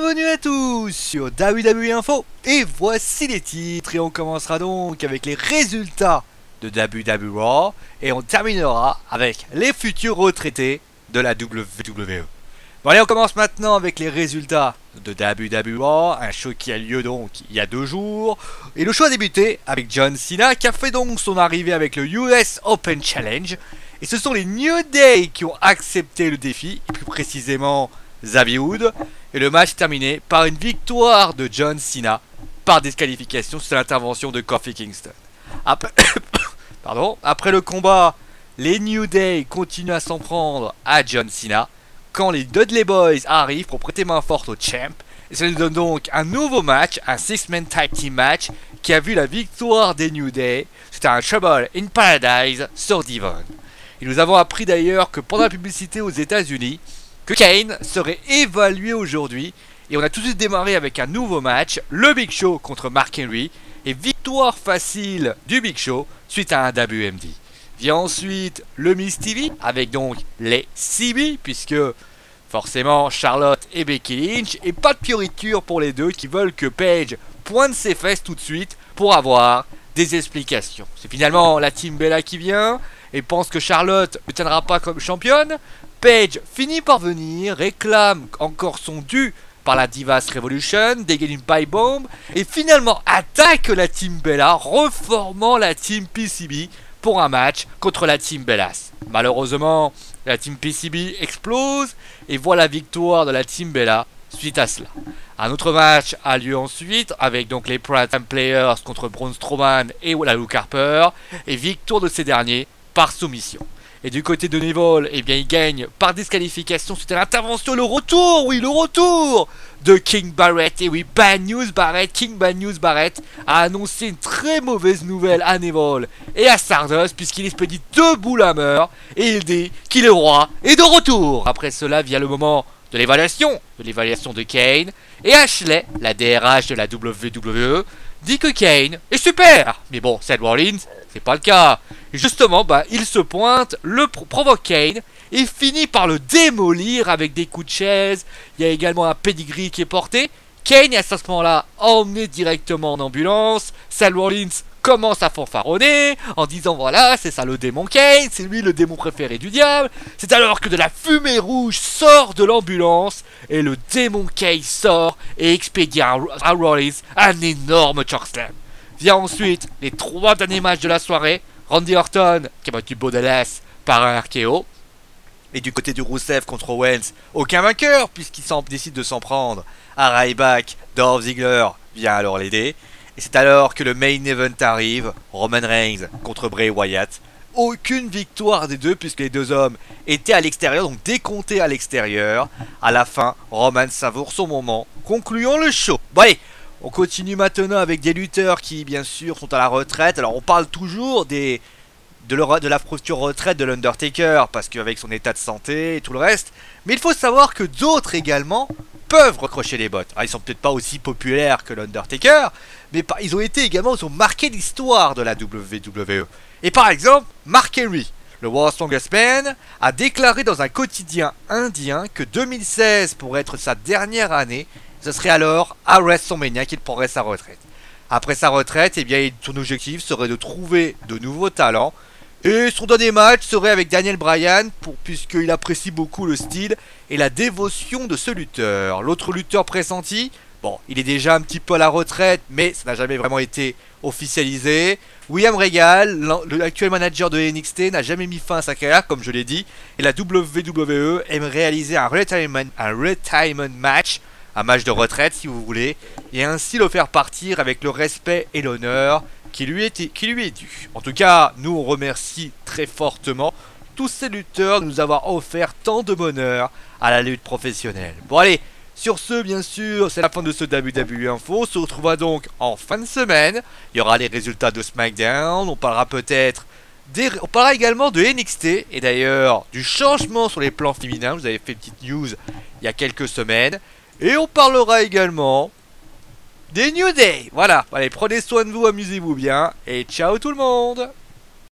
Bienvenue à tous sur WWE Info et voici les titres et on commencera donc avec les résultats de WWE Raw et on terminera avec les futurs retraités de la WWE. Bon allez, on commence maintenant avec les résultats de WWE Raw, un show qui a lieu donc il y a 2 jours et le show a débuté avec John Cena qui a fait donc son arrivée avec le US Open Challenge et ce sont les New Day qui ont accepté le défi, plus précisément Xavier Woods, et le match est terminé par une victoire de John Cena par disqualification sur l'intervention de Kofi Kingston. Après le combat, les New Day continuent à s'en prendre à John Cena quand les Dudley Boys arrivent pour prêter main forte au champ. Et ça nous donne donc un nouveau match, un 6-man tag team match qui a vu la victoire des New Day. C'était un Trouble in Paradise sur Devon. Et nous avons appris d'ailleurs que pendant la publicité aux États-Unis, que Kane serait évalué aujourd'hui. Et on a tout de suite démarré avec un nouveau match, le Big Show contre Mark Henry. Et victoire facile du Big Show suite à un WMD. Vient ensuite le Miz TV avec donc les CB, puisque forcément Charlotte et Becky Lynch. Et pas de fioriture pour les deux qui veulent que Paige pointe ses fesses tout de suite pour avoir des explications. C'est finalement la Team Bella qui vient et pense que Charlotte ne tiendra pas comme championne. Paige finit par venir, réclame encore son dû par la Divas Revolution, dégaine une pipe bomb et finalement attaque la Team Bella, reformant la Team PCB pour un match contre la Team Bellas. Malheureusement, la Team PCB explose et voit la victoire de la Team Bella suite à cela. Un autre match a lieu ensuite avec donc les Prime Players contre Braun Strowman et la Luke Harper et victoire de ces derniers par soumission. Et du côté de Neville, eh bien il gagne par disqualification suite à l'intervention, le retour de King Barrett. Et oui, Bad News Barrett, King Bad News Barrett a annoncé une très mauvaise nouvelle à Neville et à Stardust puisqu'il expédie 2 boules à mort et il dit qu'il est roi et de retour. Après cela vient le moment de l'évaluation de Kane et Ashley, la DRH de la WWE, dit que Kane est super. Mais bon, Seth Rollins, c'est pas le cas. Et justement, il se pointe, provoque Kane et finit par le démolir avec des coups de chaise. Il y a également un pedigree qui est porté. Kane est à ce moment-là emmené directement en ambulance. Seth Rollins commence à fanfaronner en disant voilà, c'est ça le démon Kane, c'est lui le démon préféré du diable. C'est alors que de la fumée rouge sort de l'ambulance et le démon Kane sort et expédie à Rollins un énorme chokeslam. Vient ensuite les 3 derniers matchs de la soirée. Randy Orton qui a battu Bo Dallas par un RKO. Et du côté du Rusev contre Owens, aucun vainqueur puisqu'il décide de s'en prendre à Ryback. Dolph Ziggler vient alors l'aider. Et c'est alors que le main event arrive, Roman Reigns contre Bray Wyatt. Aucune victoire des deux puisque les deux hommes étaient à l'extérieur, donc décomptés à l'extérieur. À la fin, Roman savoure son moment, concluant le show. Bon allez, on continue maintenant avec des lutteurs qui bien sûr sont à la retraite. Alors on parle toujours de la future retraite de l'Undertaker parce qu'avec son état de santé et tout le reste. Mais il faut savoir que d'autres également peuvent recrocher les bottes. Alors, ils sont peut-être pas aussi populaires que l'Undertaker, mais ils ont marqué l'histoire de la WWE. Et par exemple, Mark Henry, le World's Strongest Man, a déclaré dans un quotidien indien que 2016 pourrait être sa dernière année. Ce serait alors à WrestleMania qu'il prendrait sa retraite. Après sa retraite, son objectif serait de trouver de nouveaux talents. Et son dernier match serait avec Daniel Bryan, puisqu'il apprécie beaucoup le style et la dévotion de ce lutteur. L'autre lutteur pressenti, il est déjà un petit peu à la retraite, mais ça n'a jamais vraiment été officialisé. William Regal, l'actuel manager de NXT, n'a jamais mis fin à sa carrière, comme je l'ai dit. Et la WWE aime réaliser un retirement match, un match de retraite si vous voulez, et ainsi le faire partir avec le respect et l'honneur qui lui est dû. En tout cas, nous on remercie très fortement tous ces lutteurs de nous avoir offert tant de bonheur à la lutte professionnelle. Bon allez, sur ce bien sûr, c'est la fin de ce WWE Info. On se retrouvera donc en fin de semaine. Il y aura les résultats de SmackDown, on parlera également de NXT et d'ailleurs du changement sur les plans féminins. Vous avez fait une petite news il y a quelques semaines. Et on parlera également des New Day. Voilà, allez, prenez soin de vous, amusez-vous bien. Et ciao tout le monde.